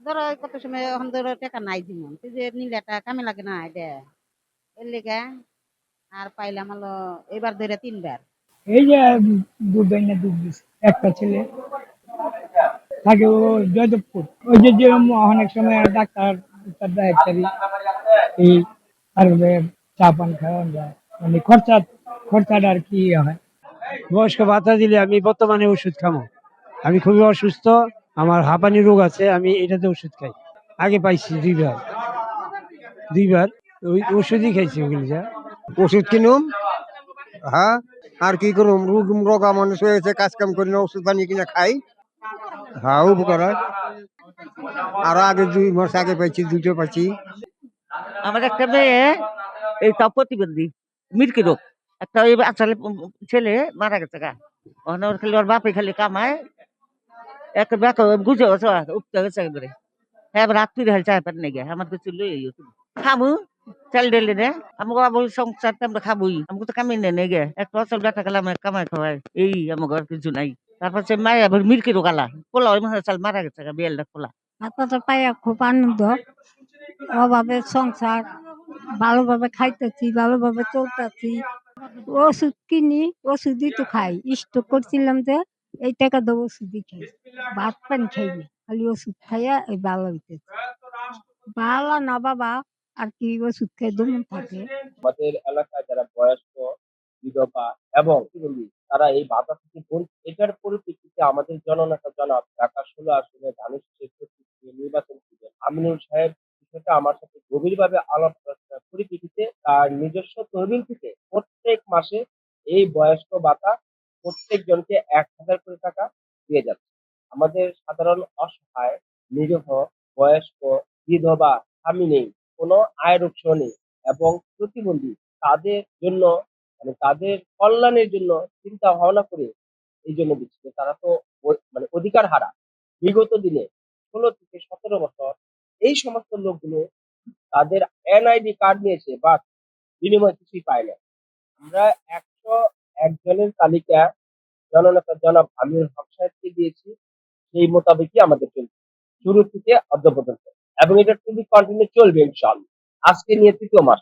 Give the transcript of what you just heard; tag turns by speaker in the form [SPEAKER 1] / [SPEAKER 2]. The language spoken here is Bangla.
[SPEAKER 1] ধরো কত সময় এখন ধরো টাকা নাই দিমন তুই যে নিলে টাকা কামে লাগে না এটা এর লেগে আর পাইলাম হলো এবার ধরে 3 বার।
[SPEAKER 2] এই যে দুধ এনে দুধ দিচ্ছে একটা ছেলে থাকে ও যাদবপুর ওই যে যেরকম অনেক সময় ডাক্তার ডাক্তারি এই তারপরে চা পান খাওয়া যায় মানে খরচাটা আর কি হয়।
[SPEAKER 3] বয়স্ক ভাতা দিলে আমি বর্তমানে ওষুধ খামো। আমি খুবই অসুস্থ, আমার হাঁপানি রোগ আছে, আমি এটাতে ওষুধ খাই। আগে পাইছি 2 বার ওই ওষুধই খাইছি ওগুলি যা।
[SPEAKER 4] ওষুধ কিনুম, হ্যাঁ, আর কি করুম, রোগা মানুষ হয়েছে, কাজ কাম করি না, ওষুধ পানি কিনা খাই। হ্যাঁ, উপকার হয়। আরো আগে 2 মাস আগে পাইছি, দুটো পাইছি।
[SPEAKER 5] আমার একটা মেয়ে এই তাও প্রতিবন্ধী মির্কি রোগ একটা ওই আসলে ছেলে মারা গেছে গা ওখানে ওর খালি ওর বাপে খালি কামায় একটা ব্যাক বুঝে উঠতে গেছে একবারে হ্যাঁ রাত্রি হেল চায় পার নেই আমার কিছু লই খামু চাল ডেলি নে আমাকে আবার সংসার আমরা খাবই আমাকে তো কামি নেই গে একটা অচল বেটা গেলাম কামাই খাওয়াই এই আমাকে আর কিছু নাই তারপর সে মায়ের আবার মির্কি রোগ আলা পোলা ওই মাসে চাল মারা গেছে গা বিয়ালটা পোলা
[SPEAKER 6] হাসপাতাল পাইয়া খুব আনন্দ অভাবে সংসার ভালোভাবে খাইতেছি ভালোভাবে চলতেছি ওষুধ কিনি ওষুধই তো খাই স্টক করছিলাম যে এই টাকা দেবো ওষুধই খাই ভাত পানি খাই না খালি ওষুধ খাইয়া এই ভালো হইতেছে ভালো না বাবা আর কি ওষুধ খেয়ে দমন থাকে।
[SPEAKER 7] আমাদের এলাকায় যারা বয়স্ক বিধবা এবং প্রতিবন্ধী তারা এই ভাতা থেকে বঞ্চিত। এটার পরিপ্রেক্ষিতে আমাদের জননেতা জনাব ঢাকা 16 আসনে ধানের শীষের প্রতীকে নির্বাচন ছিলেন আমিনুল সাহেব বিষয়টা আমার সাথে গভীরভাবে আলাপ আলোচনার পরিপ্রেক্ষিতে তার নিজস্ব তহবিল থেকে প্রত্যেক মাসে এই বয়স্ক ভাতা প্রত্যেকজনকে 1,000 করে টাকা দিয়ে যাচ্ছে। আমাদের সাধারণ অসহায় নিরীহ বয়স্ক বিধবা স্বামী নেই, কোনো আয়ের উৎস নেই এবং প্রতিবন্ধী তাদের জন্য মানে তাদের কল্যাণের জন্য চিন্তা ভাবনা করে এই জন্য দিচ্ছে যে তারা তো মানে অধিকার হারা। বিগত দিনে 16 থেকে 17 বছর এই সমস্ত লোকগুলো তাদের এনআইডি কার্ড নিয়েছে বাট বিনিময়ে কিছুই পায় না। আমরা 101 জনের তালিকা জননেতা জনাব আমিনুল হক সাহেবকে দিয়েছি, সেই মোতাবেকই আমাদের চলছে শুরু থেকে অদ্য পর্যন্ত এবং এটা খুবই কন্টিনিউ চলবে ইনশাআল্লাহ। আজকে নিয়ে 3য় মাস।